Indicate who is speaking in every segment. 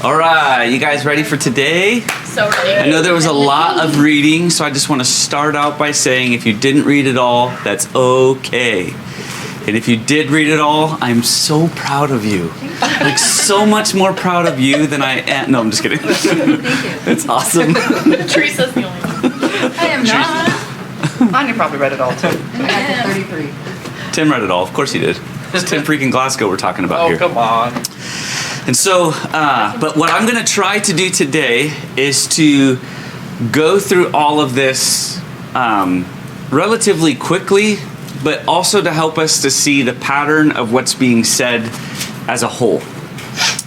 Speaker 1: All right, you guys ready for today?
Speaker 2: So ready.
Speaker 1: I know there was a lot of reading, so I just want to start out by saying if you didn't read it all, that's okay. And if you did read it all, I'm so proud of you. Like, so much more proud of you than I am. No, I'm just kidding.
Speaker 3: Thank you.
Speaker 1: That's awesome.
Speaker 2: Teresa's the only one. I am not.
Speaker 4: Anya probably read it all too.
Speaker 3: I got the 33.
Speaker 1: Tim read it all. Of course he did. It's Tim freaking Glasgow we're talking about here.
Speaker 4: Oh, come on.
Speaker 1: And so, but what I'm going to try to do today is to go through all of this relatively quickly, but also to help us to see the pattern of what's being said as a whole.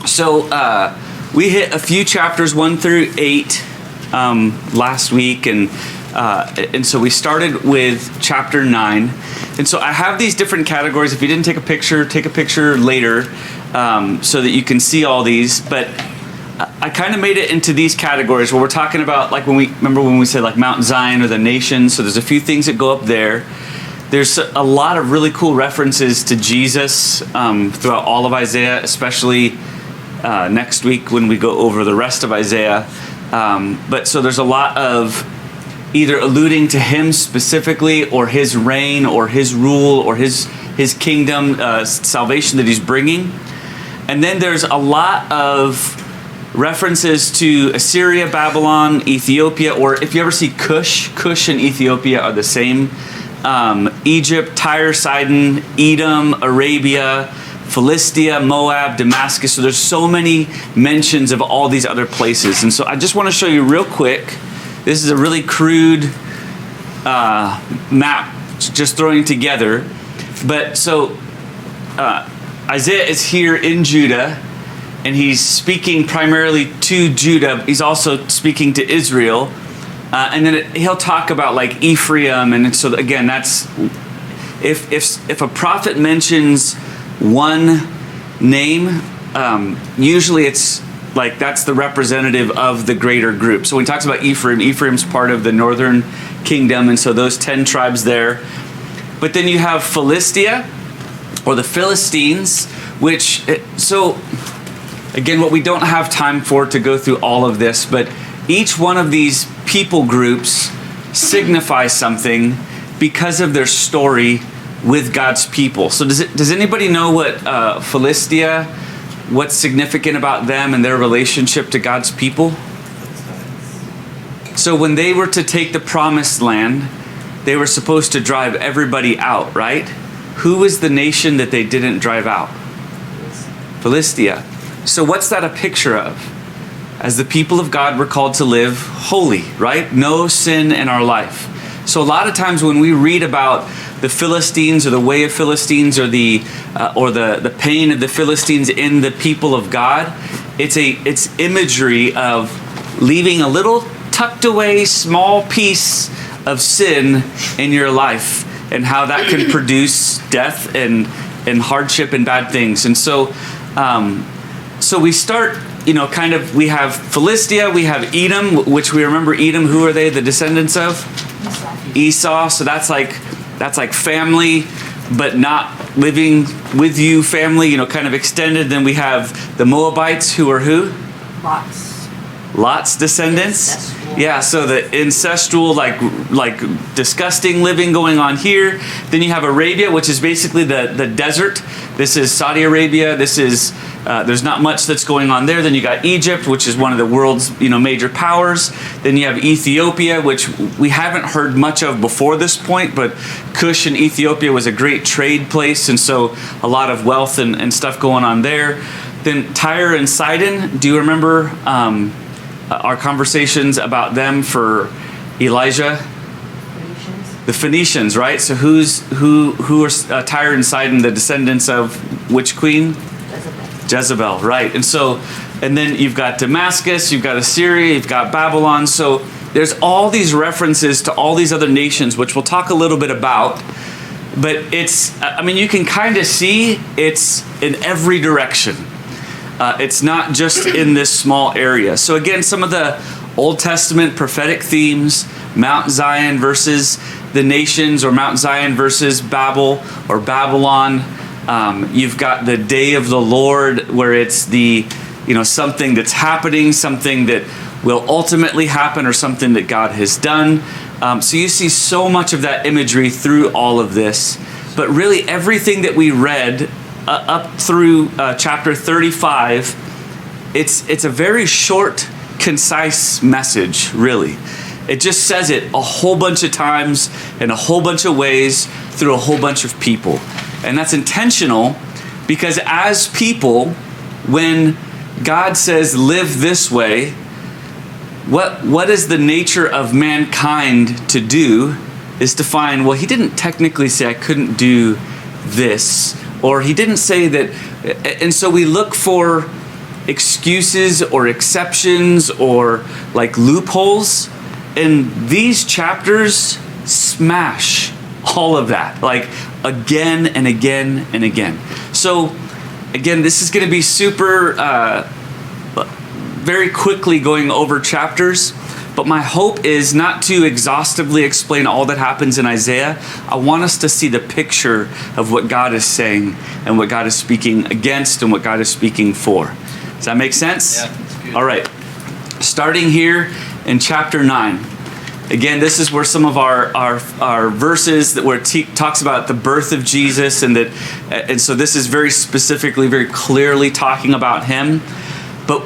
Speaker 1: So we hit a few chapters 1 through 8 last week, and so we started with chapter 9. And so I have these different categories. If you didn't take a picture later so that you can see all these. But I kind of made it into these categories where we're talking about, like, when we said like Mount Zion or the nations. So there's a few things that go up there. There's a lot of really cool references to Jesus throughout all of Isaiah, especially next week when we go over the rest of Isaiah. But so there's a lot of either alluding to him specifically, or his reign, or his rule, or his kingdom, salvation that he's bringing. And then there's a lot of references to Assyria, Babylon, Ethiopia, or if you ever see Cush and Ethiopia are the same. Egypt, Tyre, Sidon, Edom, Arabia, Philistia, Moab, Damascus. So there's so many mentions of all these other places. And so I just want to show you real quick. This is a really crude map, just throwing together. But so Isaiah is here in Judah, and he's speaking primarily to Judah. He's also speaking to Israel. And then he'll talk about like Ephraim. And so again, that's if a prophet mentions one name, usually it's like that's the representative of the greater group. So when he talks about Ephraim, Ephraim's part of the northern kingdom, and so those 10 tribes there. But then you have Philistia, or the Philistines, which, so again, what we don't have time for to go through all of this, but each one of these people groups signify something because of their story with God's people. So does anybody know what Philistia, what's significant about them and their relationship to God's people? So when they were to take the promised land, they were supposed to drive everybody out, right? Who was the nation that they didn't drive out? Philistia. So what's that a picture of? As the people of God, we're called to live holy, right? No sin in our life. So a lot of times when we read about the Philistines, or the way of Philistines, or the pain of the Philistines in the people of God, it's imagery of leaving a little tucked away small piece of sin in your life, and how that can produce death and hardship and bad things. And so we start, we have Philistia, we have Edom, which we remember Edom, who are they? The descendants of? Esau. So that's like family, but not living with you family, kind of extended. Then we have the Moabites, who are who? Lot's descendants.
Speaker 3: Ancestral.
Speaker 1: Yeah, so the ancestral, like disgusting living going on here. Then you have Arabia, which is basically the desert. This is Saudi Arabia. This is there's not much that's going on there. Then you got Egypt, which is one of the world's major powers. Then you have Ethiopia, which we haven't heard much of before this point, but Cush in Ethiopia was a great trade place, and so a lot of wealth and stuff going on there. Then Tyre and Sidon. Do you remember our conversations about them for Elijah? The Phoenicians, right? So who are Tyre and Sidon, the descendants of which queen? Jezebel, right. And then you've got Damascus, you've got Assyria, you've got Babylon. So there's all these references to all these other nations, which we'll talk a little bit about. But you can kind of see it's in every direction. It's not just in this small area. So again, some of the Old Testament prophetic themes, Mount Zion versus the nations, or Mount Zion versus Babel or Babylon. You've got the day of the Lord, where it's the something that's happening, something that will ultimately happen, or something that God has done. So you see so much of that imagery through all of this. But really everything that we read up through chapter 35, it's a very short, concise message, really. It just says it a whole bunch of times in a whole bunch of ways through a whole bunch of people. And that's intentional because as people, when God says live this way, what is the nature of mankind to do is to find, well, he didn't technically say I couldn't do this, or he didn't say that. And so we look for excuses or exceptions or like loopholes. And these chapters smash all of that, like again and again and again. So again, this is going to be super, very quickly going over chapters. But my hope is not to exhaustively explain all that happens in Isaiah. I want us to see the picture of what God is saying and what God is speaking against and what God is speaking for. Does that make sense?
Speaker 4: Yeah, that's good.
Speaker 1: All right. Starting here in chapter 9. Again, this is where some of our verses that where talks about the birth of Jesus, and so this is very specifically, very clearly talking about him. But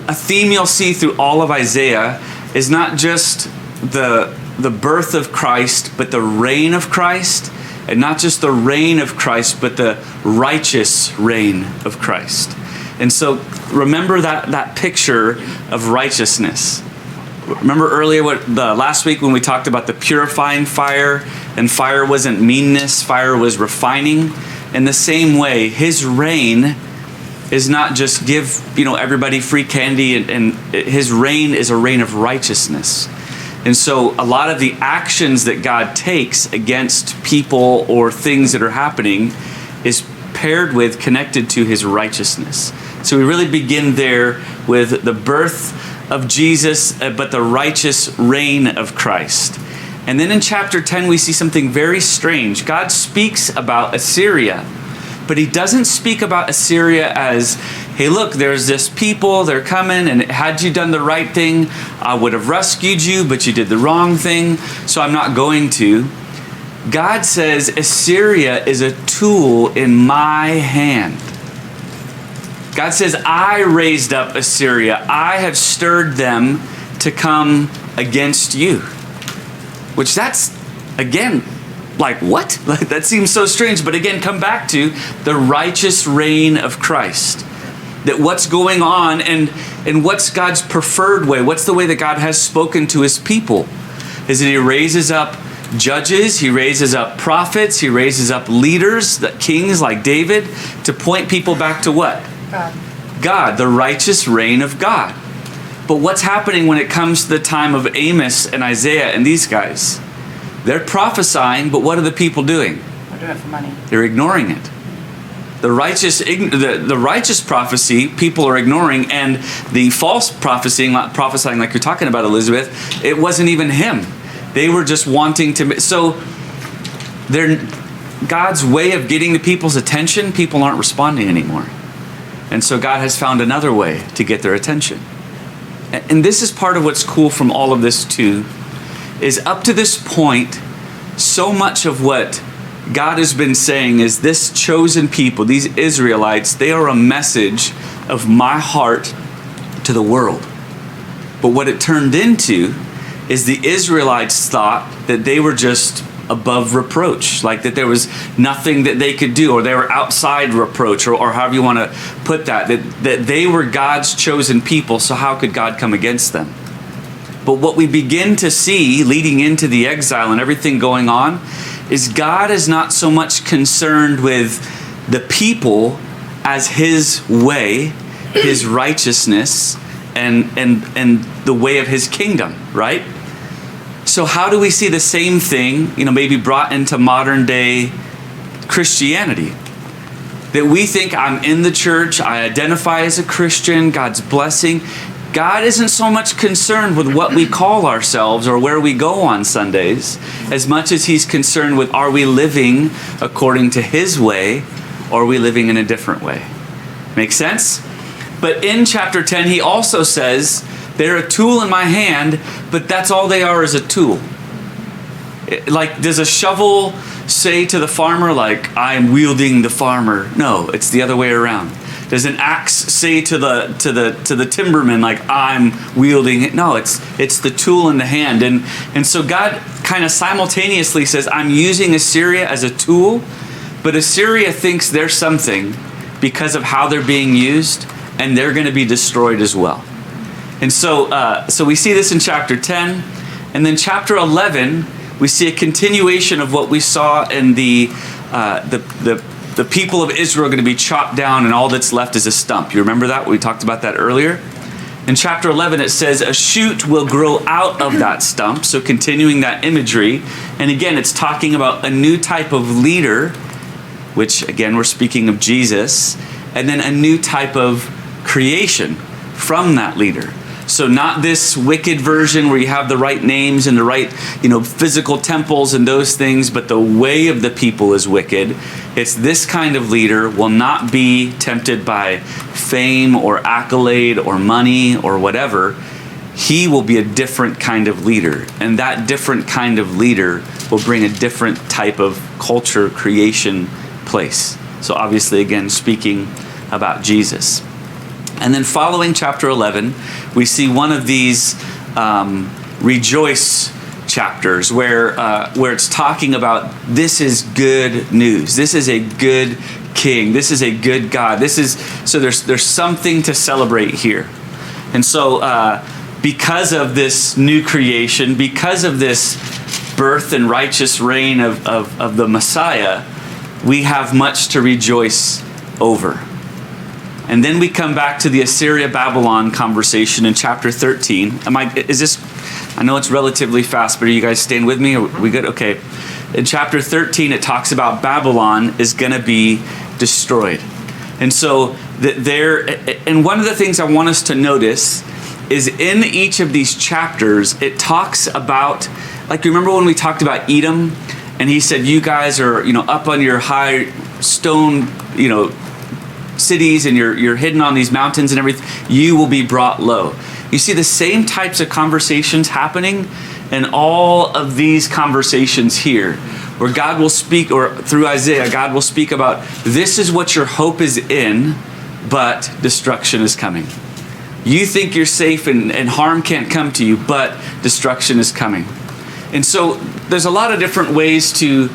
Speaker 1: a theme you'll see through all of Isaiah is not just the birth of Christ, but the reign of Christ, and not just the reign of Christ, but the righteous reign of Christ. And so remember that picture of righteousness. Remember earlier last week when we talked about the purifying fire, and fire wasn't meanness, fire was refining. In the same way, his reign is not just give everybody free candy, and his reign is a reign of righteousness. And so a lot of the actions that God takes against people or things that are happening is paired with, connected to his righteousness. So we really begin there with the birth of Jesus, but the righteous reign of Christ. And then in chapter 10, we see something very strange. God speaks about Assyria, but he doesn't speak about Assyria as, hey, look, there's this people, they're coming, and had you done the right thing, I would have rescued you, but you did the wrong thing, so I'm not going to. God says Assyria is a tool in my hand. God says, I raised up Assyria. I have stirred them to come against you. Which that's, again, like what? Like, that seems so strange. But again, come back to the righteous reign of Christ. That what's going on and what's God's preferred way? What's the way that God has spoken to his people? Is that he raises up judges, he raises up prophets, he raises up leaders, kings like David, to point people back to what? God, the righteous reign of God. But what's happening when it comes to the time of Amos and Isaiah and these guys? They're prophesying, but what are the people doing?
Speaker 3: We're doing it for money.
Speaker 1: They're ignoring it. The righteous prophecy, people are ignoring, and the false prophesying like you're talking about, Elizabeth, it wasn't even him. They were just wanting to. So God's way of getting the people's attention, people aren't responding anymore. And so God has found another way to get their attention. And this is part of what's cool from all of this too, is up to this point, so much of what God has been saying is this chosen people, these Israelites, they are a message of my heart to the world. But what it turned into is the Israelites thought that they were just above reproach, like that there was nothing that they could do, or they were outside reproach, or however you want to put that they were God's chosen people, so how could God come against them? But what we begin to see leading into the exile and everything going on is God is not so much concerned with the people as his way, his righteousness, and the way of his kingdom, right? So how do we see the same thing, maybe brought into modern day Christianity? That we think I'm in the church, I identify as a Christian, God's blessing. God isn't so much concerned with what we call ourselves or where we go on Sundays, as much as he's concerned with, are we living according to his way, or are we living in a different way? Make sense? But in chapter 10, he also says, they're a tool in my hand, but that's all they are, is a tool. Like, does a shovel say to the farmer, like, I'm wielding the farmer? No, it's the other way around. Does an axe say to the timberman, like, I'm wielding it? No, it's the tool in the hand. And so God kind of simultaneously says, I'm using Assyria as a tool, but Assyria thinks they're something because of how they're being used, and they're going to be destroyed as well. And so we see this in chapter 10, and then chapter 11, we see a continuation of what we saw in the people of Israel are going to be chopped down, and all that's left is a stump. You remember that? We talked about that earlier. In chapter 11, it says a shoot will grow out of that stump. So continuing that imagery. And again, it's talking about a new type of leader, which again, we're speaking of Jesus, and then a new type of creation from that leader. So not this wicked version where you have the right names and the right, physical temples and those things, but the way of the people is wicked. It's this kind of leader will not be tempted by fame or accolade or money or whatever. He will be a different kind of leader. And that different kind of leader will bring a different type of culture, creation, place. So obviously, again, speaking about Jesus. And then following chapter 11, we see one of these rejoice chapters where it's talking about this is good news. This is a good king. This is a good God. So there's something to celebrate here. And so because of this new creation, because of this birth and righteous reign of the Messiah, we have much to rejoice over. And then we come back to the Assyria-Babylon conversation in chapter 13. I know it's relatively fast, but are you guys staying with me? Are we good? Okay. In chapter 13, it talks about Babylon is going to be destroyed. And so and one of the things I want us to notice is in each of these chapters, it talks about, like, you remember when we talked about Edom? And he said, you guys are, up on your high stone, cities, and you're hidden on these mountains and everything. You will be brought low. You see the same types of conversations happening in all of these conversations here, where God will speak, or through Isaiah, God will speak about, this is what your hope is in, but destruction is coming. You think you're safe and harm can't come to you, but destruction is coming. And so there's a lot of different ways to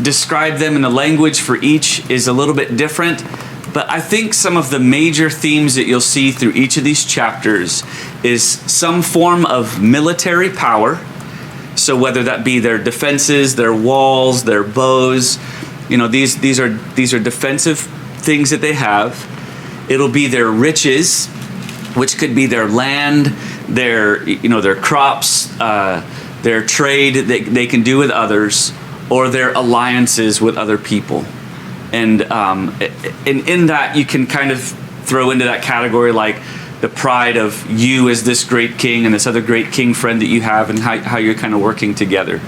Speaker 1: describe them, and the language for each is a little bit different. But I think some of the major themes that you'll see through each of these chapters is some form of military power. So whether that be their defenses, their walls, their bows, these are defensive things that they have. It'll be their riches, which could be their land, their crops, their trade that they can do with others, or their alliances with other people. And in that, you can kind of throw into that category like the pride of you as this great king and this other great king friend that you have, and how you're kind of working together.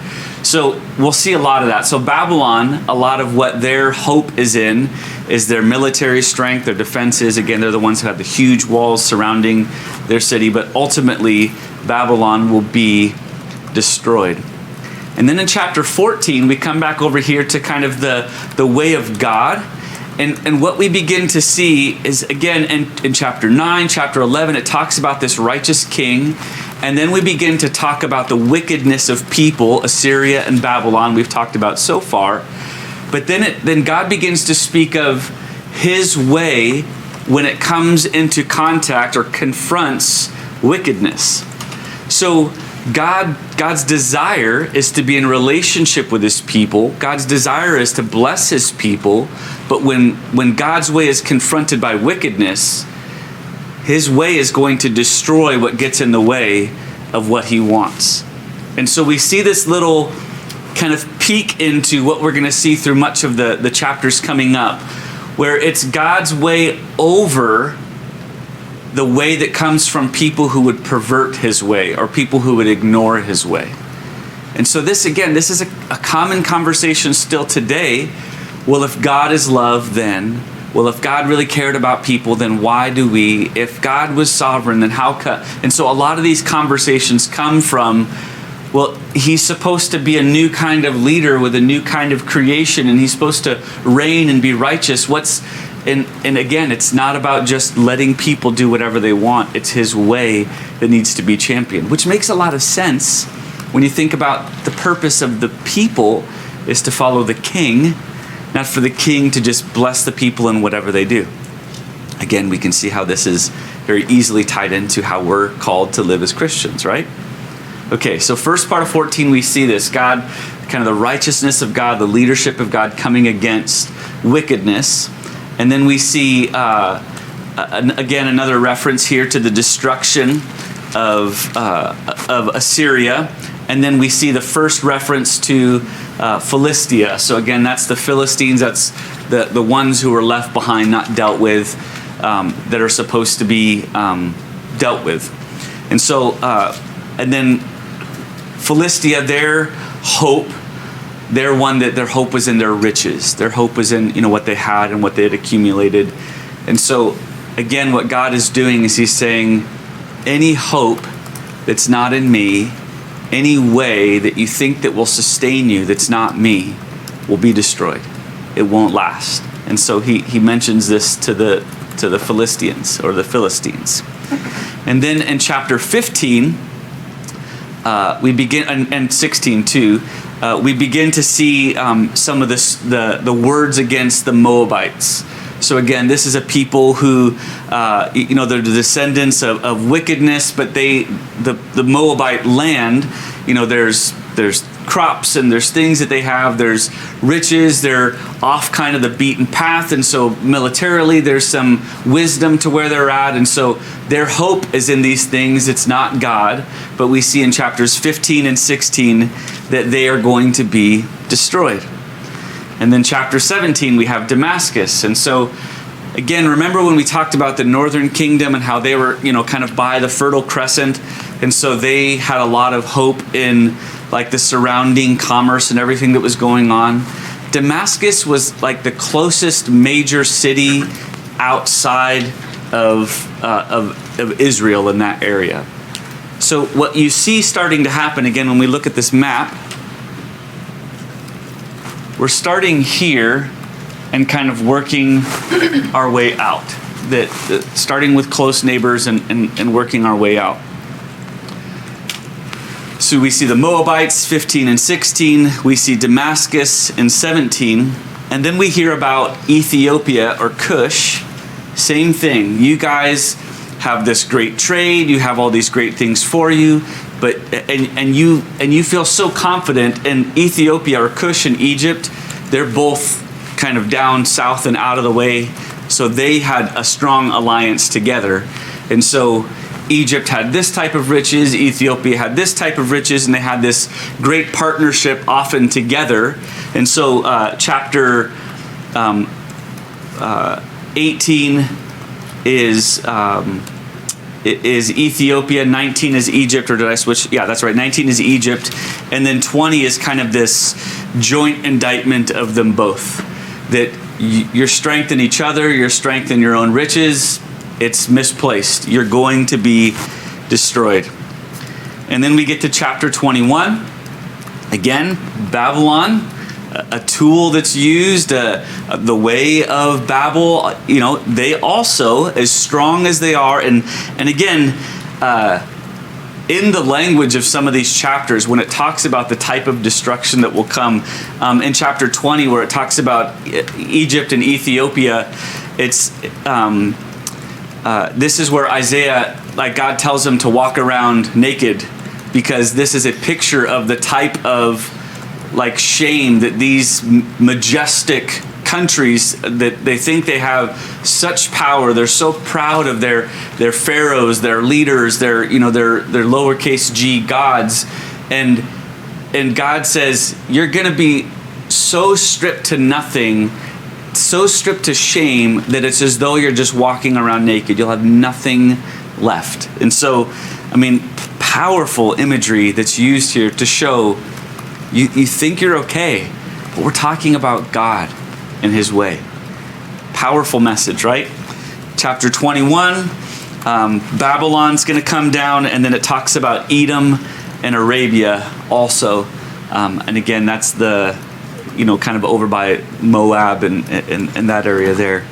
Speaker 1: So we'll see a lot of that. So Babylon, a lot of what their hope is in is their military strength, their defenses. Again, they're the ones who have the huge walls surrounding their city. But ultimately, Babylon will be destroyed. And then in chapter 14, we come back over here to kind of the way of God. And what we begin to see is, again, in chapter 9, chapter 11, it talks about this righteous king. And then we begin to talk about the wickedness of people, Assyria and Babylon, we've talked about so far. But then God begins to speak of his way when it comes into contact or confronts wickedness. So God's desire is to be in relationship with his people. God's desire is to bless his people. But when God's way is confronted by wickedness, his way is going to destroy what gets in the way of what he wants. And so we see this little kind of peek into what we're going to see through much of the chapters coming up, where it's God's way over the way that comes from people who would pervert his way or people who would ignore his way. And so this is a common conversation still today. Well, if God is love, then well, if God really cared about people, then why do we? If God was sovereign, then how come? And so a lot of these conversations come from, well, he's supposed to be a new kind of leader with a new kind of creation, and he's supposed to reign and be righteous. And again, it's not about just letting people do whatever they want. It's his way that needs to be championed, which makes a lot of sense when you think about the purpose of the people is to follow the king, not for the king to just bless the people in whatever they do. Again, we can see how this is very easily tied into how we're called to live as Christians, right? Okay, so first part of 14, we see this. God, kind of the righteousness of God, the leadership of God coming against wickedness. And then we see, again, another reference here to the destruction of Assyria. And then we see the first reference to Philistia. So again, that's the Philistines. That's the ones who were left behind, not dealt with, that are supposed to be dealt with. And so, and then Philistia, their hope, their hope was in their riches. Their hope was in what they had and what they had accumulated. And so, again, what God is doing is he's saying, any hope that's not in me, any way that you think that will sustain you that's not me, will be destroyed. It won't last. And so he mentions this to the Philistines or the Philistines. And then in chapter 15, we begin, and 16 too, we begin to see some of the words against the Moabites. So again, this is a people who, they're the descendants of wickedness, but the Moabite land, there's crops and there's things that they have, there's riches, they're off kind of the beaten path, and so militarily there's some wisdom to where they're at, and so their hope is in these things. It's not God, but we see in chapters 15 and 16 that they are going to be destroyed. And then chapter 17, we have Damascus. And so, again, remember when we talked about the northern kingdom and how they were, kind of by the Fertile Crescent. And so they had a lot of hope in like the surrounding commerce and everything that was going on. Damascus was like the closest major city outside of Israel in that area. So what you see starting to happen, again, when we look at this map, we're starting here and kind of working our way out. Starting with close neighbors and working our way out. So we see the Moabites, 15 and 16. We see Damascus in 17. And then we hear about Ethiopia or Cush. Same thing. You guys have this great trade. You have all these great things for you. But and you feel so confident in Ethiopia or Cush in Egypt. They're both kind of down south and out of the way. So they had a strong alliance together. And so Egypt had this type of riches, Ethiopia had this type of riches, and they had this great partnership often together. And so chapter 18 is Ethiopia, 19 is Egypt, or did I switch? Yeah, that's right, 19 is Egypt, and then 20 is kind of this joint indictment of them both. That your strength in each other, your strength in your own riches, it's misplaced. You're going to be destroyed. And then we get to chapter 21. Again, Babylon, a tool that's used, the way of Babel. They also, as strong as they are, and again, in the language of some of these chapters, when it talks about the type of destruction that will come, in chapter 20, where it talks about Egypt and Ethiopia, it's this is where Isaiah, like God tells him to walk around naked, because this is a picture of the type of like shame that these majestic countries, that they think they have such power. They're so proud of their pharaohs, their leaders, their lowercase g gods, and God says you're going to be so stripped to nothing, so stripped to shame, that it's as though you're just walking around naked. You'll have nothing left. And so, powerful imagery that's used here to show you think you're okay, but we're talking about God and his way. powerful message, right? Chapter 21, Babylon's going to come down, and then it talks about Edom and Arabia also. And again, that's the, kind of over by Moab and that area there.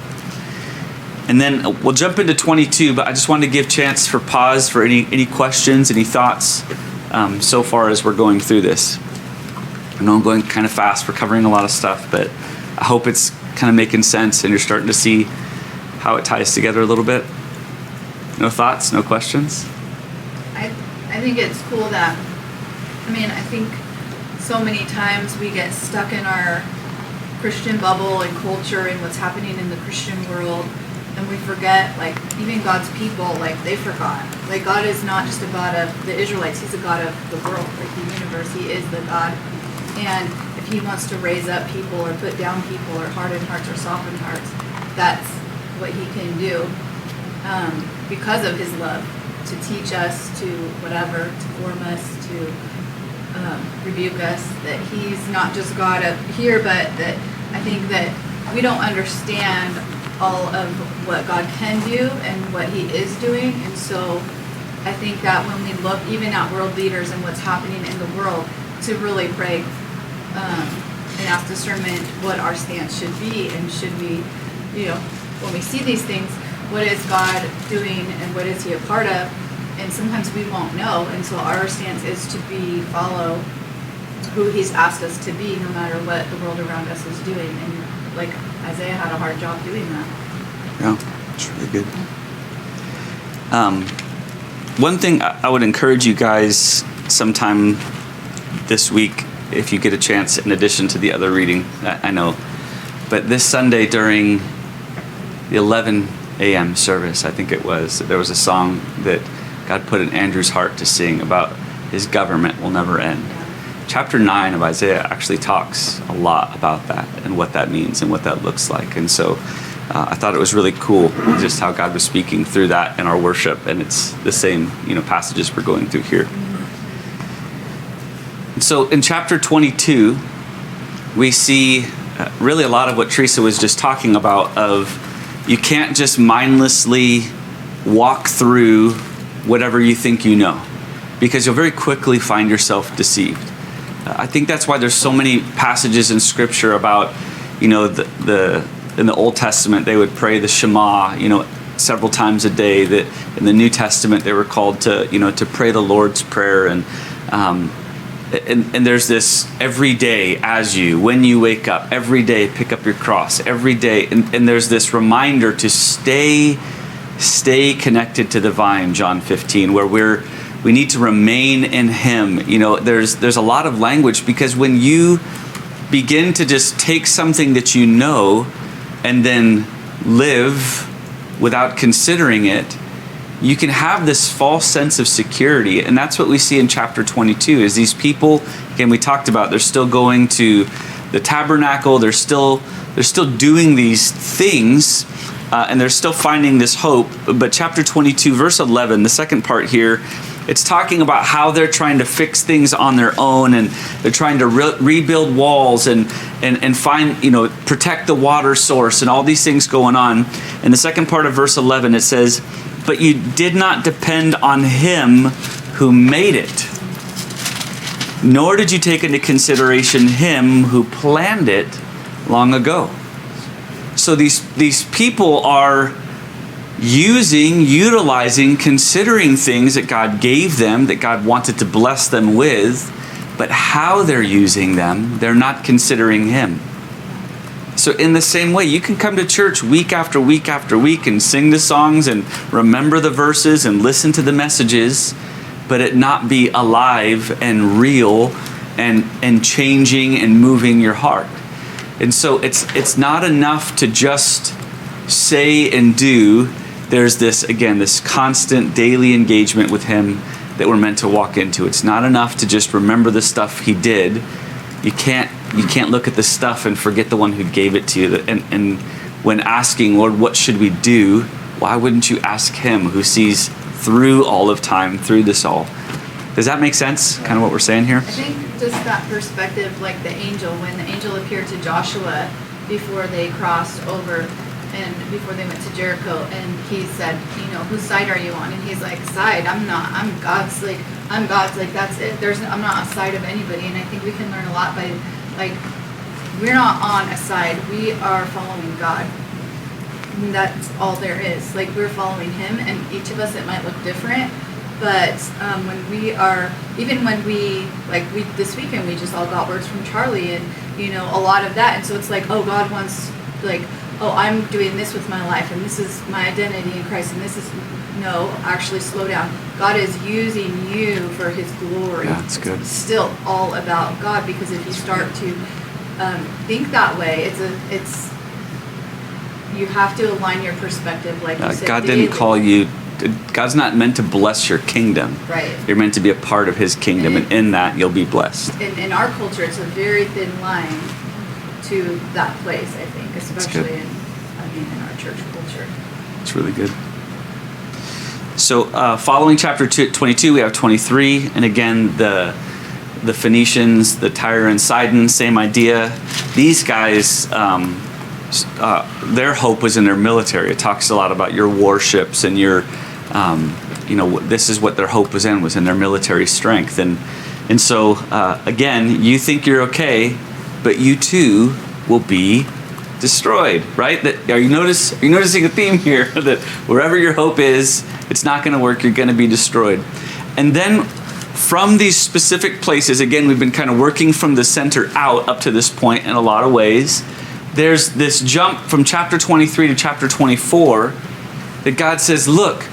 Speaker 1: And then we'll jump into 22, but I just wanted to give chance for pause for any questions, any thoughts so far as we're going through this. I know I'm going kind of fast. We're covering a lot of stuff, but I hope it's kind of making sense and you're starting to see how it ties together a little bit. No thoughts? No questions?
Speaker 2: I think it's cool that, I think so many times we get stuck in our Christian bubble and culture and what's happening in the Christian world, and we forget, like, even God's people, like, they forgot. Like, God is not just a God of the Israelites, He's a God of the world, like the universe. He is the God. And if He wants to raise up people or put down people or hardened hearts or softened hearts, that's what He can do because of His love, to teach us, to whatever, to form us, to rebuke us, that He's not just God up here, but that I think that we don't understand all of what God can do and what He is doing. And so I think that when we look even at world leaders and what's happening in the world, to really pray and ask discernment what our stance should be, and should we, when we see these things, what is God doing and what is He a part of? And sometimes we won't know, and so our stance is to follow who He's asked us to be, no matter what the world around us is doing. And like Isaiah had a hard job doing that.
Speaker 1: Yeah, it's really good. One thing I would encourage you guys sometime this week, if you get a chance, in addition to the other reading, I know, but this Sunday during the 11 a.m. service, I think it was, there was a song that God put in Andrew's heart to sing about His government will never end. Chapter 9 of Isaiah actually talks a lot about that and what that means and what that looks like. And so I thought it was really cool just how God was speaking through that in our worship, and it's the same passages we're going through here. So in chapter 22, we see really a lot of what Teresa was just talking about, of you can't just mindlessly walk through whatever you think you know, because you'll very quickly find yourself deceived. I think that's why there's so many passages in Scripture about, in the Old Testament they would pray the Shema, several times a day. That in the New Testament they were called to, to pray the Lord's Prayer, and there's this every day when you wake up, every day pick up your cross, every day, and there's this reminder to stay connected to the vine, John 15, where we need to remain in Him. There's a lot of language, because when you begin to just take something that you know and then live without considering it, you can have this false sense of security. And that's what we see in chapter 22, is these people, again, we talked about, they're still going to the tabernacle, they're still doing these things, and they're still finding this hope. But chapter 22, verse 11, the second part here, it's talking about how they're trying to fix things on their own, and they're trying to rebuild walls and find, protect the water source, and all these things going on. In the second part of verse 11, it says, "But you did not depend on Him who made it, nor did you take into consideration Him who planned it long ago." So these people are utilizing, considering things that God gave them, that God wanted to bless them with, but how they're using them, they're not considering Him. So in the same way, you can come to church week after week after week and sing the songs and remember the verses and listen to the messages, but it not be alive and real and changing and moving your heart. And so it's not enough to just say and do. There's this constant daily engagement with Him that we're meant to walk into. It's not enough to just remember the stuff He did. You can't look at the stuff and forget the one who gave it to you. And when asking, Lord, what should we do? Why wouldn't you ask Him who sees through all of time, through this all? Does that make sense? Kind of what we're saying here?
Speaker 2: I think just that perspective, like the angel, when the angel appeared to Joshua before they crossed over, and before they went to Jericho, and he said, whose side are you on? And he's like, side, I'm not, I'm God's, that's it. I'm not a side of anybody. And I think we can learn a lot by, we're not on a side, we are following God. And that's all there is. We're following him, and each of us, it might look different, but when we are, even when we this weekend, we just all got words from Charlie, and a lot of that, and so it's God wants, I'm doing this with my life, and this is my identity in Christ, and this is, no, actually slow down. God is using you for his glory.
Speaker 1: Yeah, that's good.
Speaker 2: It's still all about God, because if you start to think that way, it's you have to align your perspective, like you said.
Speaker 1: God
Speaker 2: daily.
Speaker 1: didn't call you. God's not meant to bless your kingdom.
Speaker 2: Right.
Speaker 1: You're meant to be a part of his kingdom, and in that you'll be blessed.
Speaker 2: In our culture, it's a very thin line to that place, I think, especially in our church culture.
Speaker 1: It's really good. So following chapter 22, we have 23, and again, the Phoenicians, the Tyre and Sidon, same idea. These guys, their hope was in their military. It talks a lot about your warships and your, this is what their hope was in their military strength. And so, again, you think you're okay, but you too will be destroyed, right? Are you noticing a theme here? That wherever your hope is, it's not going to work. You're going to be destroyed. And then from these specific places, again, we've been kind of working from the center out up to this point in a lot of ways. There's this jump from chapter 23 to chapter 24 that God says, look,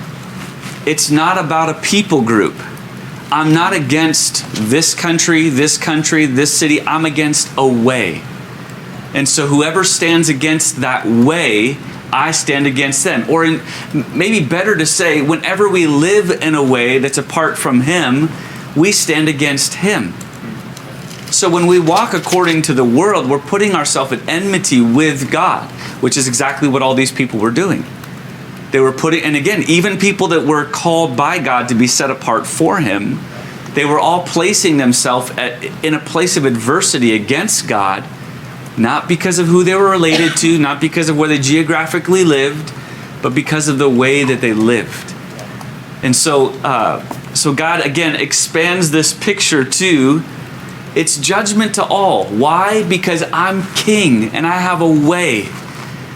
Speaker 1: it's not about a people group. I'm not against this country, this city. I'm against a way. And so whoever stands against that way, I stand against them. Or maybe better to say, whenever we live in a way that's apart from him, we stand against him. So when we walk according to the world, we're putting ourselves at enmity with God, which is exactly what all these people were doing. They were and again, even people that were called by God to be set apart for him, they were all placing themselves in a place of adversity against God, not because of who they were related to, not because of where they geographically lived, but because of the way that they lived. And so God, again, expands this picture to, it's judgment to all. Why? Because I'm king and I have a way,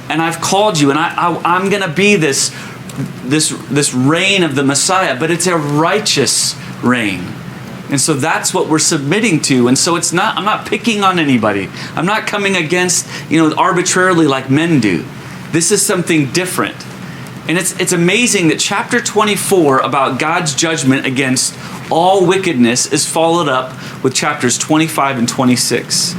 Speaker 1: and I've called you, and I'm going to be this reign of the Messiah, but it's a righteous reign. And so that's what we're submitting to. And so I'm not picking on anybody. I'm not coming against, arbitrarily like men do. This is something different. And it's amazing that chapter 24 about God's judgment against all wickedness is followed up with chapters 25 and 26,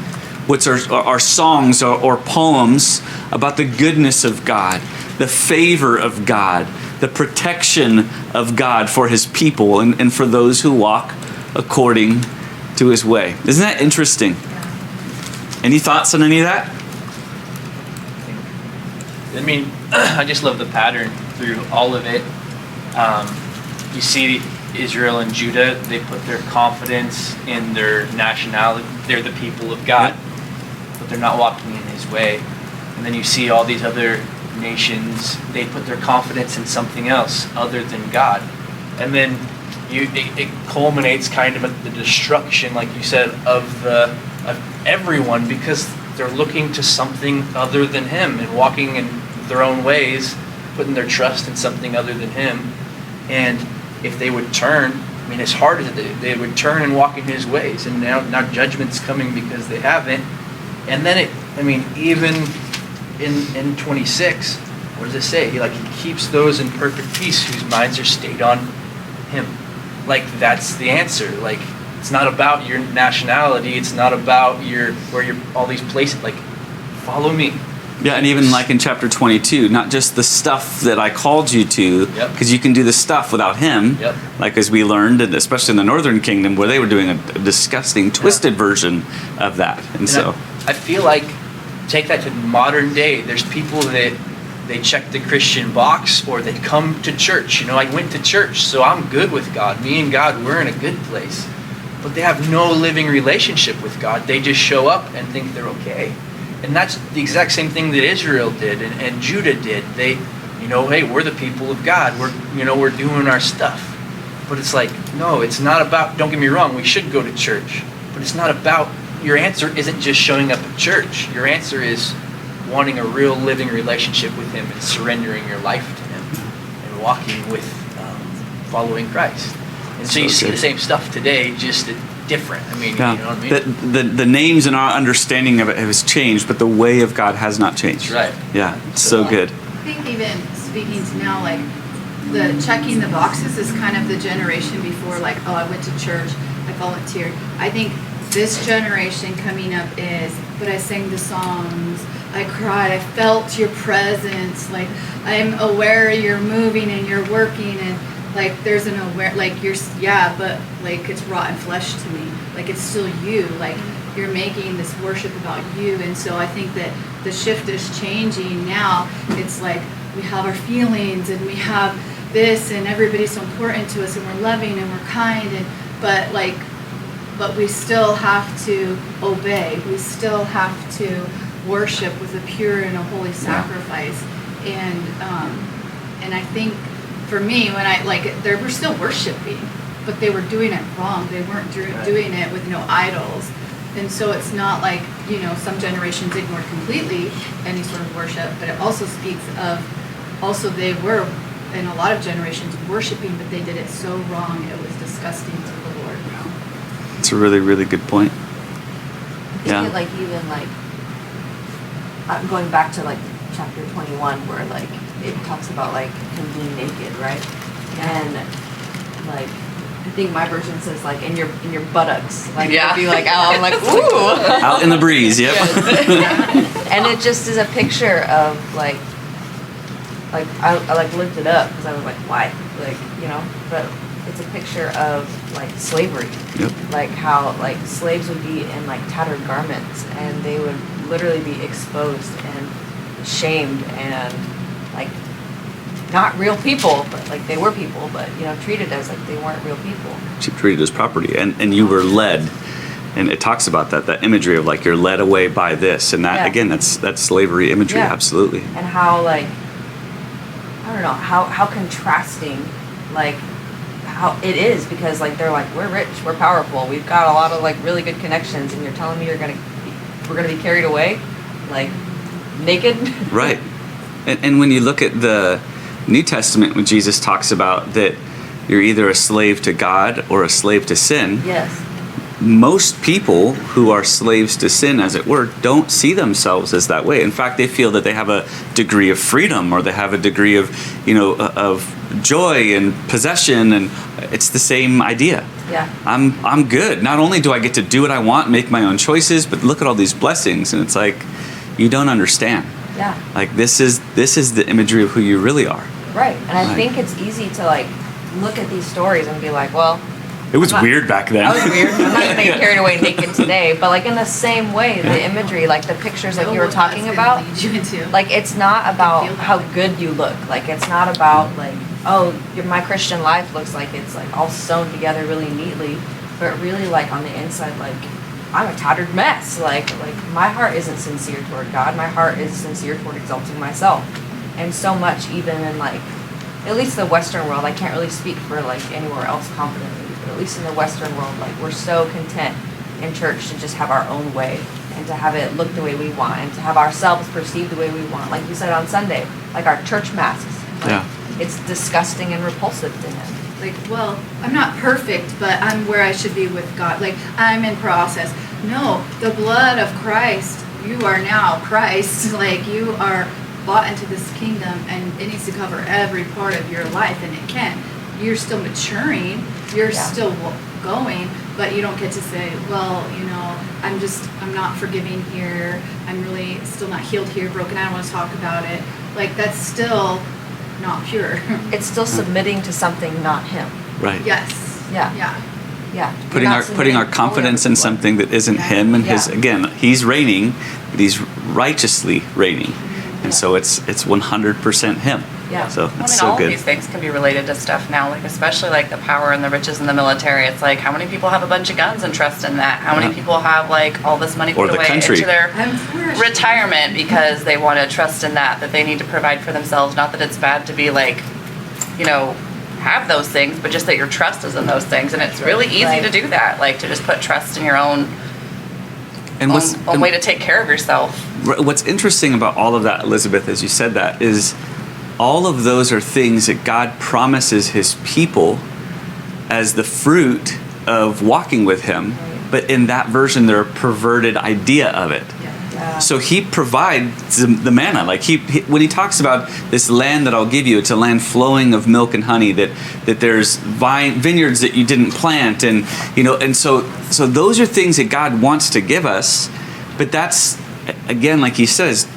Speaker 1: which are songs or poems about the goodness of God, the favor of God, the protection of God for his people and for those who walk according to his way. Isn't that interesting? Any thoughts on any of that?
Speaker 4: I mean, I just love the pattern through all of it. You see Israel and Judah, they put their confidence in their nationality. They're the people of God, but they're not walking in his way. And then you see all these other nations, they put their confidence in something else other than God. And then it culminates kind of at the destruction, like you said, of everyone, because they're looking to something other than him and walking in their own ways, putting their trust in something other than him. And if they would turn, I mean, as hard as they would turn and walk in his ways, and now judgment's coming because they haven't. And then even in 26, what does it say? He keeps those in perfect peace whose minds are stayed on him. That's the answer. It's not about your nationality. It's not about where you're all these places. Follow me.
Speaker 1: Yeah, and even in chapter 22, not just the stuff that I called you to, because you can do the stuff without him, as we learned, and especially in the Northern Kingdom, where they were doing a disgusting, twisted version of that. And so
Speaker 4: I feel like, take that to modern day, there's people that they check the Christian box, or they come to church. I went to church, so I'm good with God. Me and God, we're in a good place. But they have no living relationship with God. They just show up and think they're okay. And that's the exact same thing that Israel did and Judah did. They, hey, we're the people of God. We're doing our stuff. But it's like, no, it's not about, don't get me wrong, we should go to church. But it's not about, your answer isn't just showing up at church. Your answer is wanting a real living relationship with Him and surrendering your life to Him and walking with, following Christ. And so you see the same stuff today, just different. I mean,
Speaker 1: yeah.
Speaker 4: You know what I mean?
Speaker 1: The names and our understanding of it has changed, but the way of God has not changed.
Speaker 4: Right.
Speaker 1: Yeah, it's so good.
Speaker 2: I think even speaking to now, like, the checking the boxes is kind of the generation before, like, oh, I went to church, I volunteered. I think this generation coming up is, but I sang the songs, I cried, I felt your presence, like, I'm aware you're moving and you're working, and like there's an aware, like you're, yeah, but like it's rotten flesh to me, like it's still you, like you're making this worship about you. And so I think that the shift is changing now. It's like we have our feelings and we have this and everybody's so important to us and we're loving and we're kind, and but we still have to obey, we still have to worship with a pure and a holy sacrifice. And I think for me, when they were still worshiping, but they were doing it wrong. They weren't doing it with no idols. And so it's not like, some generations ignored completely any sort of worship, but it also speaks of, also they were, in a lot of generations, worshiping, but they did it so wrong, it was disgusting to the Lord.
Speaker 1: It's a really, really good point.
Speaker 3: I think I'm going back to chapter 21 where it talks about him being naked, right? And I think my version says in your buttocks,
Speaker 4: yeah.
Speaker 3: It'd be out. I'm ooh,
Speaker 1: out in the breeze. Yep.
Speaker 3: And it just is a picture of I looked it up because I was why, but it's a picture of slavery.
Speaker 1: Yep.
Speaker 3: How slaves would be in tattered garments and they would literally be exposed and shamed and not real people, but they were people, but treated as they weren't real people.
Speaker 1: Treated as property, and you were led, and it talks about that imagery of you're led away by this, and that again, that's slavery imagery, absolutely.
Speaker 3: And how I don't know how contrasting how it is, because they're we're rich, we're powerful, we've got a lot of really good connections, and you're telling me we're gonna be carried away naked.
Speaker 1: Right. And when you look at the New Testament, when Jesus talks about that you're either a slave to God or a slave to sin,
Speaker 3: yes,
Speaker 1: most people who are slaves to sin, as it were, don't see themselves as that way. In fact, they feel that they have a degree of freedom, or they have a degree of, of joy and possession, and it's the same idea.
Speaker 3: Yeah.
Speaker 1: I'm good. Not only do I get to do what I want, make my own choices, but look at all these blessings, and it's you don't understand.
Speaker 3: Yeah.
Speaker 1: This is the imagery of who you really are.
Speaker 3: Right. And I think it's easy to look at these stories and be well,
Speaker 1: it was weird back then.
Speaker 3: That was weird. I'm not gonna get carried away naked today, but in the same way, the imagery, the pictures you were talking about, it's not about how good you look. It's not about my Christian life looks it's all sewn together really neatly, but really on the inside I'm a tattered mess. My heart isn't sincere toward God. My heart is sincere toward exalting myself. And so much, even in at least the Western world, I can't really speak for anywhere else confidently, but at least in the Western world, we're so content in church to just have our own way and to have it look the way we want and to have ourselves perceived the way we want. Like you said on Sunday, our church masks. It's disgusting and repulsive to Him.
Speaker 2: Well, I'm not perfect, but I'm where I should be with God. I'm in process. No, the blood of Christ, you are now Christ. You are bought into this kingdom, and it needs to cover every part of your life, and it can. You're still maturing, you're still going, but you don't get to say, well, I'm not forgiving here, I'm really still not healed here, broken, I don't want to talk about it. That's still not pure.
Speaker 3: It's still submitting to something, not Him.
Speaker 1: Right.
Speaker 2: Yes.
Speaker 3: Yeah.
Speaker 1: Putting our confidence in something that isn't Him, and His, again, He's reigning, but He's righteously reigning. And so it's 100% him.
Speaker 3: Yeah.
Speaker 1: So
Speaker 5: I mean,
Speaker 1: it's so
Speaker 5: all of
Speaker 1: good.
Speaker 5: these things can be related to stuff now, like especially like the power and the riches in the military. It's like, how many people have a bunch of guns and trust in that? How many people have like all this money
Speaker 1: Or
Speaker 5: put
Speaker 1: the
Speaker 5: away
Speaker 1: country.
Speaker 5: into their
Speaker 2: I'm for
Speaker 5: retirement because they want to trust in that they need to provide for themselves? Not that it's bad to be like, have those things, but just that your trust is in those things. And it's really easy
Speaker 3: Right.
Speaker 5: to do that, like to just put trust in your own way to take care of yourself.
Speaker 1: What's interesting about all of that, Elizabeth, as you said that, is all of those are things that God promises his people as the fruit of walking with him. But in that version, they're a perverted idea of it.
Speaker 3: Yeah.
Speaker 1: So he provides the manna. Like he when he talks about this land that I'll give you, it's a land flowing of milk and honey. That there's vineyards that you didn't plant, and so those are things that God wants to give us. But that's again, like he says,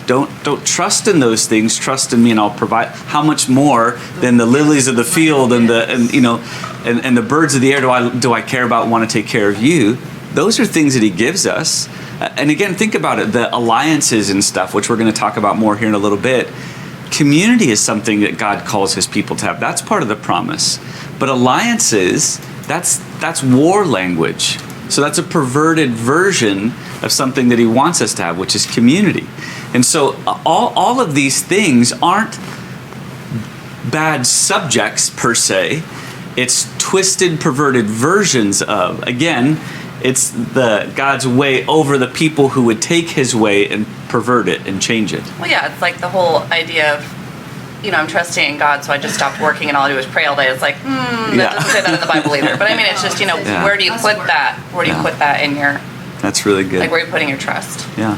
Speaker 1: don't trust in those things. Trust in me, and I'll provide. How much more than the lilies of the field and the birds of the air do I care about? Want to take care of you? Those are things that he gives us. And again, think about it, the alliances and stuff, which we're going to talk about more here in a little bit. Community is something that God calls his people to have. That's part of the promise. But alliances, that's war language. So that's a perverted version of something that he wants us to have, which is community. And so all of these things aren't bad subjects per se. It's twisted, perverted versions of. Again, it's the God's way over the people who would take his way and pervert it and change it.
Speaker 5: Well, yeah, it's like the whole idea of, I'm trusting in God, so I just stopped working and all I do is pray all day. It's like, that doesn't say that in the Bible either. But I mean, it's just, where do you put that? Where do you put that in your...
Speaker 1: That's really good.
Speaker 5: Like, where are you putting your trust?
Speaker 1: Yeah.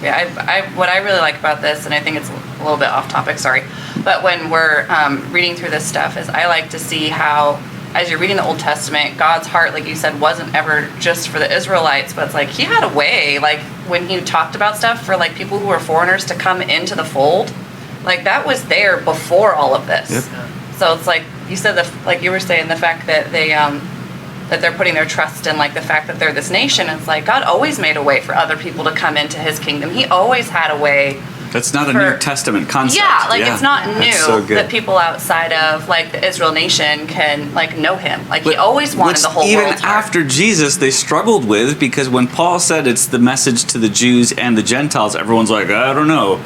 Speaker 5: Yeah, what I really like about this, and I think it's a little bit off topic, sorry, but when we're reading through this stuff, is I like to see how, as you're reading the Old Testament, God's heart, like you said, wasn't ever just for the Israelites, but it's like he had a way, like when he talked about stuff for like people who were foreigners to come into the fold, like that was there before all of this.
Speaker 1: Yep.
Speaker 5: So it's like you said, like you were saying, the fact that they that they're putting their trust in, like the fact that they're this nation. It's like God always made a way for other people to come into his kingdom. He always had a way.
Speaker 1: That's not a New Testament concept.
Speaker 5: Yeah, like it's not new
Speaker 1: so
Speaker 5: that people outside of like the Israel nation can like know him. Like he always wanted the whole world.
Speaker 1: Even after Jesus, they struggled with, because when Paul said it's the message to the Jews and the Gentiles, everyone's like, I don't know.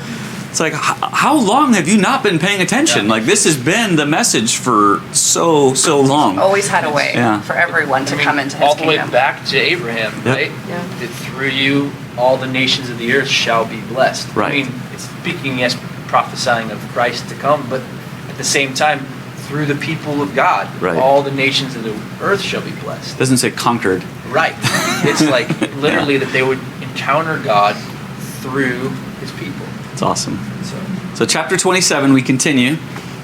Speaker 1: It's like, how long have you not been paying attention? Like this has been the message for so long.
Speaker 5: Always had a way for everyone to come into his
Speaker 4: all the
Speaker 5: kingdom.
Speaker 4: way back to Abraham, right?
Speaker 3: Yeah.
Speaker 4: That through you all the nations of the earth shall be blessed.
Speaker 1: Right.
Speaker 4: I mean, it's speaking, yes, prophesying of Christ to come, but at the same time, through the people of God,
Speaker 1: Right.
Speaker 4: all the nations of the earth shall be blessed.
Speaker 1: It doesn't say conquered.
Speaker 4: Right. It's like literally that they would encounter God through his people.
Speaker 1: It's awesome.
Speaker 4: So
Speaker 1: So chapter 27, we continue.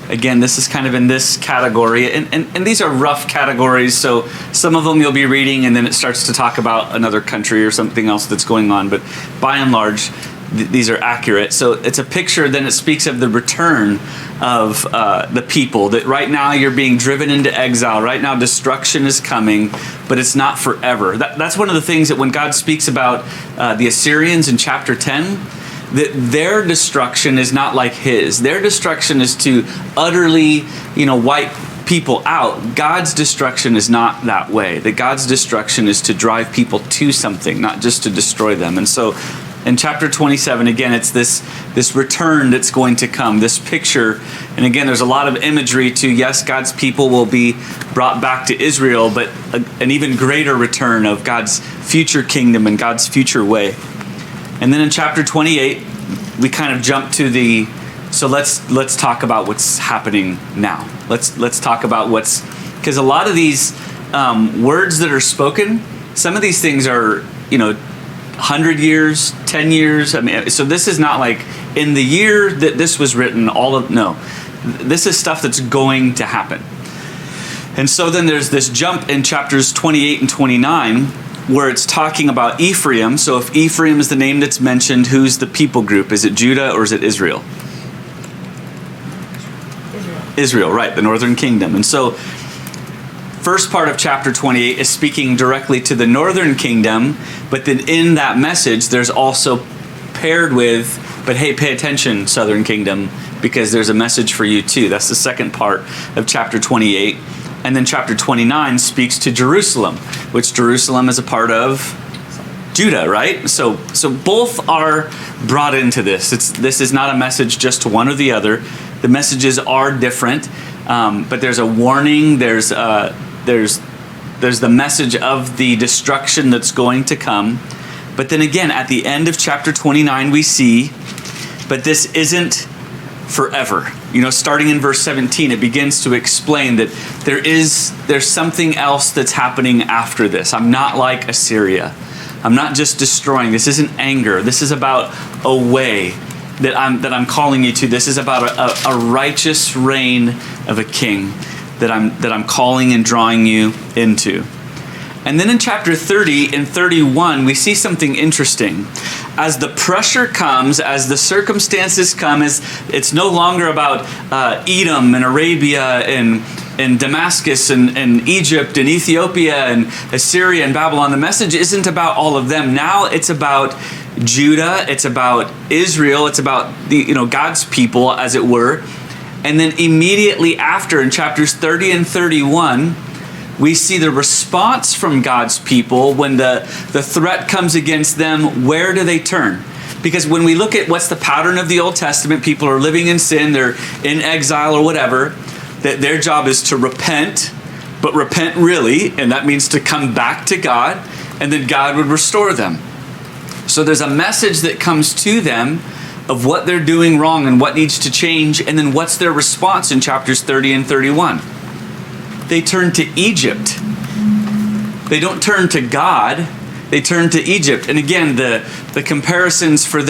Speaker 1: Again, this is kind of in this category, and these are rough categories, so some of them you'll be reading, and then it starts to talk about another country or something else that's going on, but by and large, these are accurate. So it's a picture, then it speaks of the return of the people, that right now you're being driven into exile, right now destruction is coming, but it's not forever. That's one of the things that when God speaks about the Assyrians in chapter 10, that their destruction is not like his. Their destruction is to utterly, wipe people out. God's destruction is not that way. That God's destruction is to drive people to something, not just to destroy them. And so in chapter 27, again, it's this return that's going to come, this picture. And again, there's a lot of imagery to, yes, God's people will be brought back to Israel, but an even greater return of God's future kingdom and God's future way. And then in chapter 28, we kind of jump to so let's talk about what's happening now. Let's talk about because a lot of these words that are spoken, some of these things are, 100 years, 10 years. I mean, so this is not like in the year that this was written, no. This is stuff that's going to happen. And so then there's this jump in chapters 28 and 29, where it's talking about Ephraim. So if Ephraim is the name that's mentioned, who's the people group? Is it Judah or is it Israel? Israel, right, the northern kingdom. And so first part of chapter 28 is speaking directly to the northern kingdom, but then in that message, there's also paired with But hey, pay attention, Southern Kingdom, because there's a message for you too. That's the second part of chapter 28. And then chapter 29 speaks to Jerusalem, which Jerusalem is a part of Judah, right? So both are brought into this. This is not a message just to one or the other. The messages are different, but there's a warning. There's the message of the destruction that's going to come. But then again, at the end of chapter 29, we see, but this isn't forever. Starting in verse 17, it begins to explain that there's something else that's happening after this. I'm not like Assyria. I'm not just destroying. This isn't anger. This is about a way that I'm calling you to. This is about a righteous reign of a king that I'm calling and drawing you into. And then in chapter 30 and 31, we see something interesting. As the pressure comes, as the circumstances come, it's no longer about Edom and Arabia and Damascus and Egypt and Ethiopia and Assyria and Babylon. The message isn't about all of them. Now it's about Judah. It's about Israel. It's about God's people, as it were. And then immediately after, in chapters 30 and 31, we see the response from God's people when the threat comes against them. Where do they turn? Because when we look at what's the pattern of the Old Testament, people are living in sin, they're in exile or whatever, that their job is to repent, but repent really, and that means to come back to God, and then God would restore them. So there's a message that comes to them of what they're doing wrong and what needs to change, and then what's their response in chapters 30 and 31. They turn to Egypt. They don't turn to God. They turn to Egypt. And again, the comparisons for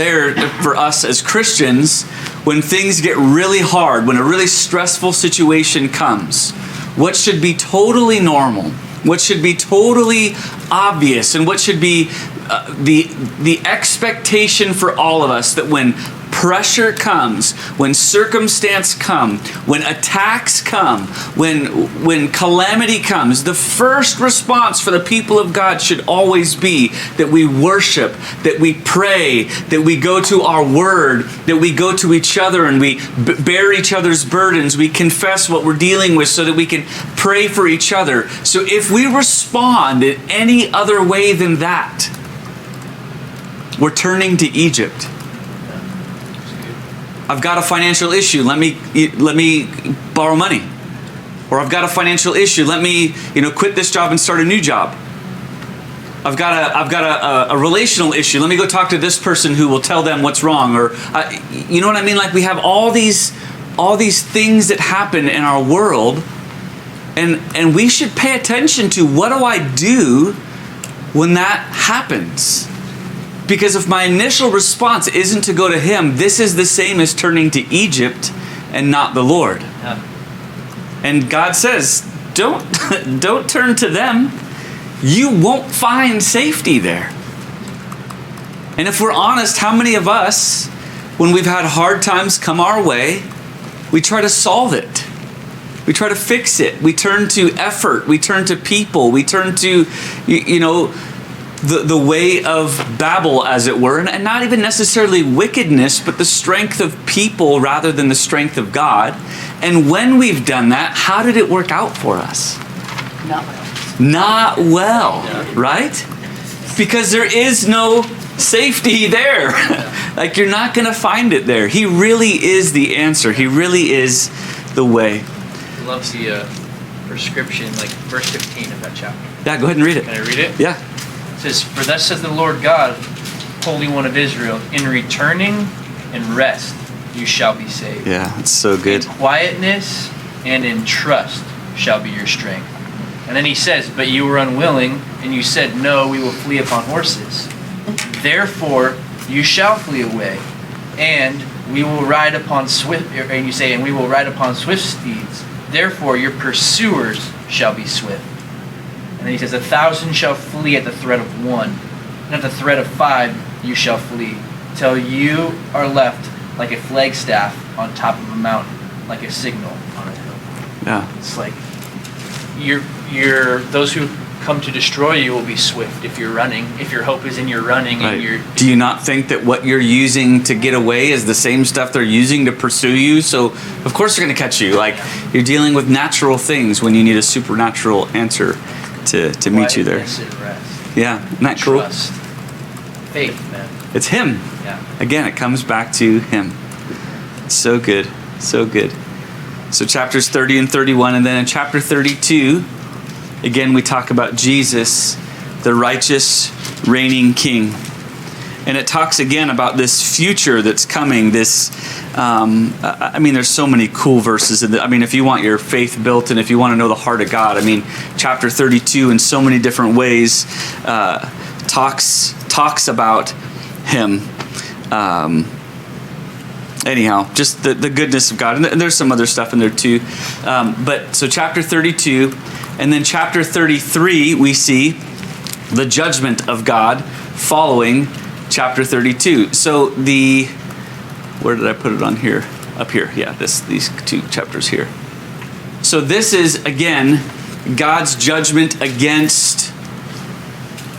Speaker 1: us as Christians, when things get really hard, when a really stressful situation comes, what should be totally normal, what should be totally obvious, and what should be the expectation for all of us, that when pressure comes, when circumstance come, when attacks come, when calamity comes, the first response for the people of God should always be that we worship, that we pray, that we go to our word, that we go to each other and we bear each other's burdens, we confess what we're dealing with so that we can pray for each other. So if we respond in any other way than that, we're turning to Egypt. I've got a financial issue. Let me borrow money. Or I've got a financial issue. Let me quit this job and start a new job. I've got a relational issue. Let me go talk to this person who will tell them what's wrong. Or you know what I mean? Like, we have all these things that happen in our world, and we should pay attention to, what do I do when that happens? Because if my initial response isn't to go to Him, this is the same as turning to Egypt and not the Lord. Yeah. And God says, don't turn to them. You won't find safety there. And if we're honest, how many of us, when we've had hard times come our way, we try to solve it. We try to fix it. We turn to effort. We turn to people. We turn to, the way of Babel, as it were, and not even necessarily wickedness, but the strength of people rather than the strength of God. And when we've done that, how did it work out for us? Not well, right? Because there is no safety there. Like, you're not going to find it there. He really is the answer. He really is the way.
Speaker 4: I love the prescription, like verse 15 of that chapter.
Speaker 1: Yeah, go ahead and read it.
Speaker 4: Can I read it?
Speaker 1: Yeah.
Speaker 4: It says, "For thus says the Lord God, Holy One of Israel, in returning and rest you shall be saved.
Speaker 1: Yeah, it's so good.
Speaker 4: In quietness and in trust shall be your strength." And then he says, "But you were unwilling, and you said, 'No, we will flee upon horses.' Therefore you shall flee away, and we will ride upon swift." And you say, "And we will ride upon swift steeds. Therefore your pursuers shall be swift." And then he says, "1,000 shall flee at the threat of one, and at the threat of 5 you shall flee, till you are left like a flagstaff on top of a mountain, like a signal on a hill."
Speaker 1: Yeah.
Speaker 4: It's like those who come to destroy you will be swift if you're running. If your hope is in your running and you're...
Speaker 1: Do you not think that what you're using to get away is the same stuff they're using to pursue you? So of course they're going to catch you. Like, you're dealing with natural things when you need a supernatural answer to meet you there.
Speaker 4: Quietness and rest.
Speaker 1: Yeah, isn't that cool?
Speaker 4: Trust. Faith, man.
Speaker 1: It's Him.
Speaker 4: Yeah.
Speaker 1: Again, it comes back to Him. So good. So good. So chapters 30 and 31, and then in chapter 32, again, we talk about Jesus, the righteous reigning King. And it talks again about this future that's coming. This, there's so many cool verses. If you want your faith built and if you want to know the heart of God, chapter 32 in so many different ways talks about Him. Anyhow, just the goodness of God. And there's some other stuff in there too. So chapter 32, and then chapter 33, we see the judgment of God following chapter 32. So where did I put it on here? Up here, yeah, these two chapters here. So this is, again, God's judgment against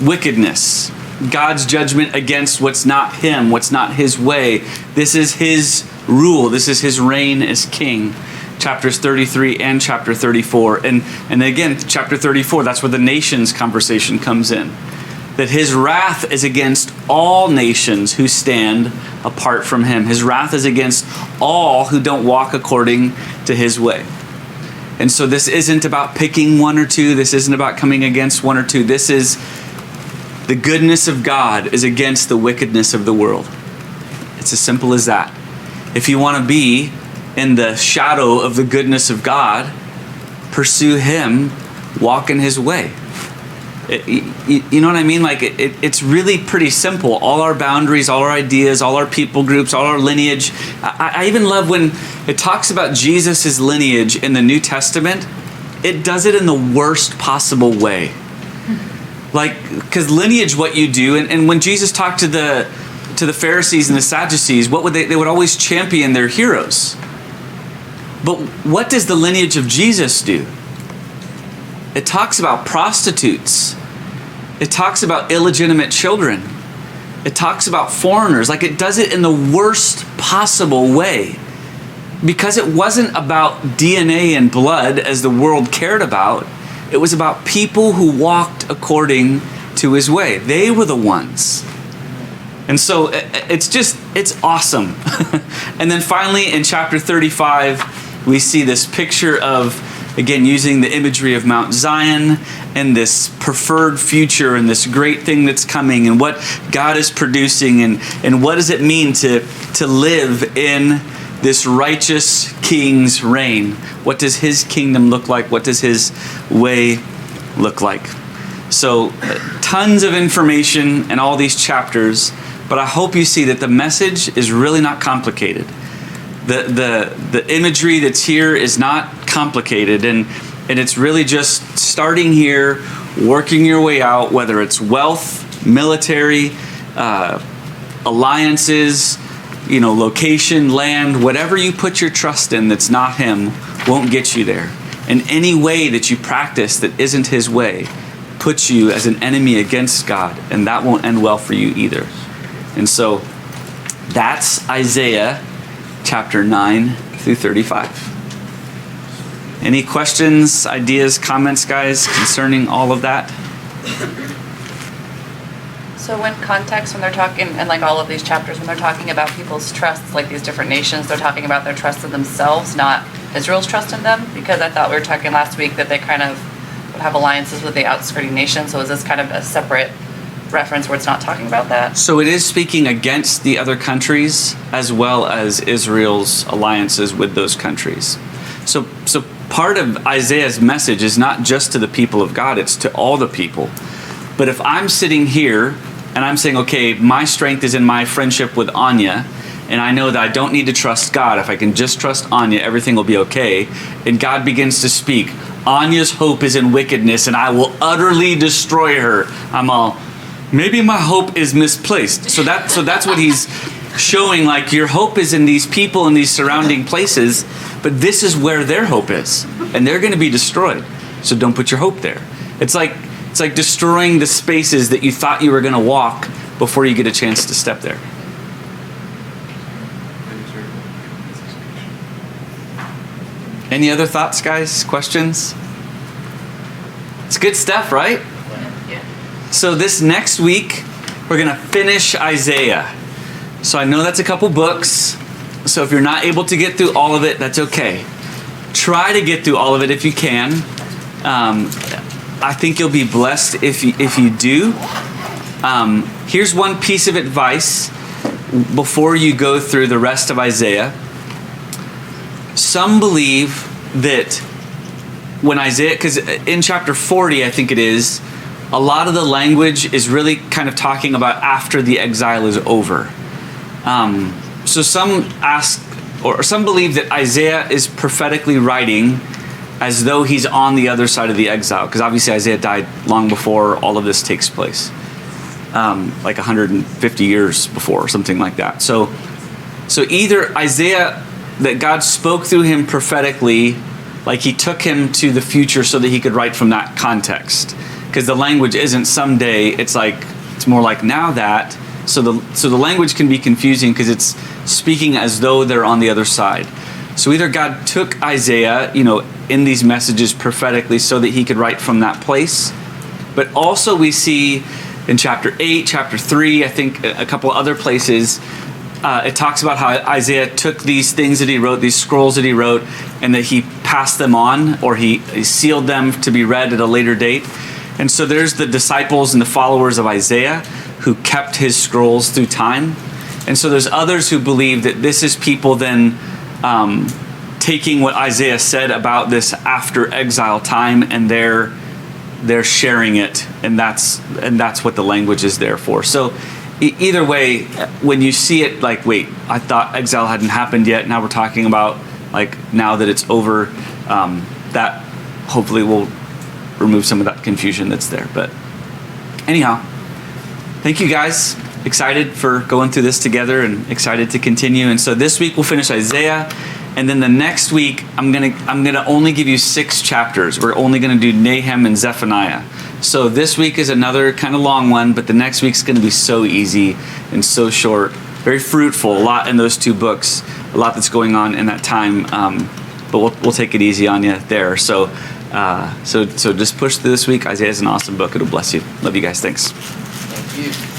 Speaker 1: wickedness. God's judgment against what's not Him, what's not His way. This is His rule. This is His reign as King. Chapters 33 and chapter 34. And again, chapter 34, that's where the nations conversation comes in. That His wrath is against all nations who stand apart from Him. His wrath is against all who don't walk according to His way. And so this isn't about picking one or two. This isn't about coming against one or two. This is the goodness of God is against the wickedness of the world. It's as simple as that. If you want to be in the shadow of the goodness of God, pursue Him, walk in His way. You know what I mean? Like it's really pretty simple. All our boundaries, all our ideas, all our people groups, all our lineage. I even love when it talks about Jesus' lineage in the New Testament. It does it in the worst possible way. Like, because lineage, what you do, and when Jesus talked to the Pharisees and the Sadducees, what would they would always champion their heroes. But what does the lineage of Jesus do? It talks about prostitutes. It talks about illegitimate children. It talks about foreigners. Like, it does it in the worst possible way. Because it wasn't about DNA and blood as the world cared about. It was about people who walked according to His way. They were the ones. And so it's awesome. And then finally in chapter 35, we see this picture of, again, using the imagery of Mount Zion and this preferred future and this great thing that's coming and what God is producing and what does it mean to live in this righteous King's reign. What does His kingdom look like? What does His way look like? So tons of information in all these chapters, but I hope you see that the message is really not complicated. The imagery that's here is not complicated, and it's really just starting here, working your way out, whether it's wealth, military, alliances, location, land, whatever you put your trust in that's not Him won't get you there. And any way that you practice that isn't His way puts you as an enemy against God, and that won't end well for you either. And so that's Isaiah chapter 9 through 35. Any questions, ideas, comments, guys, concerning all of that?
Speaker 5: So when they're talking, and like all of these chapters, when they're talking about people's trusts, like these different nations, they're talking about their trust in themselves, not Israel's trust in them? Because I thought we were talking last week that they kind of would have alliances with the outskirting nations. So is this kind of a separate reference where it's not talking about that?
Speaker 1: So it is speaking against the other countries as well as Israel's alliances with those countries. So part of Isaiah's message is not just to the people of God, it's to all the people. But if I'm sitting here and I'm saying, okay, my strength is in my friendship with Anya, and I know that I don't need to trust God. If I can just trust Anya, everything will be okay. And God begins to speak, Anya's hope is in wickedness, and I will utterly destroy her. I'm all, maybe my hope is misplaced. So that's what he's showing, like, your hope is in these people in these surrounding places, but this is where their hope is, and they're going to be destroyed. So don't put your hope there. It's like It's like destroying the spaces that you thought you were going to walk before you get a chance to step there. Any other thoughts, guys? Questions? It's good stuff, right?
Speaker 5: Yeah.
Speaker 1: So this next week, we're going to finish Isaiah. So I know that's a couple books. So if you're not able to get through all of it, that's okay. Try to get through all of it if you can. I think you'll be blessed if you do. Here's one piece of advice before you go through the rest of Isaiah. Some believe that when Isaiah, because in chapter 40, I think it is, a lot of the language is really kind of talking about after the exile is over. So some ask, or some believe that Isaiah is prophetically writing as though he's on the other side of the exile, because obviously Isaiah died long before all of this takes place, like 150 years before, or something like that. So either Isaiah, that God spoke through him prophetically, like he took him to the future so that he could write from that context, because the language isn't someday, it's more like now that. So the language can be confusing because it's speaking as though they're on the other side. So either God took Isaiah, in these messages prophetically so that he could write from that place. But also we see in chapter 8, chapter 3, I think a couple other places, it talks about how Isaiah took these things that he wrote, these scrolls that he wrote, and that he passed them on, or he sealed them to be read at a later date. And so there's the disciples and the followers of Isaiah who kept his scrolls through time. And so there's others who believe that this is people then taking what Isaiah said about this after exile time, and they're sharing it, and that's what the language is there for. So either way, when you see it, like, wait, I thought exile hadn't happened yet, now we're talking about like now that it's over, that hopefully will remove some of that confusion that's there. But anyhow, thank you guys. Excited for going through this together and excited to continue. And so this week we'll finish Isaiah, and then the next week I'm gonna only give you 6 chapters. We're only gonna do Nahum and Zephaniah. So this week is another kind of long one, but the next week's gonna be so easy and so short, very fruitful. A lot in those 2 books, a lot that's going on in that time. But we'll take it easy on you there. So just push through this week. Isaiah is an awesome book. It'll bless you. Love you guys. Thanks.
Speaker 4: Thank you.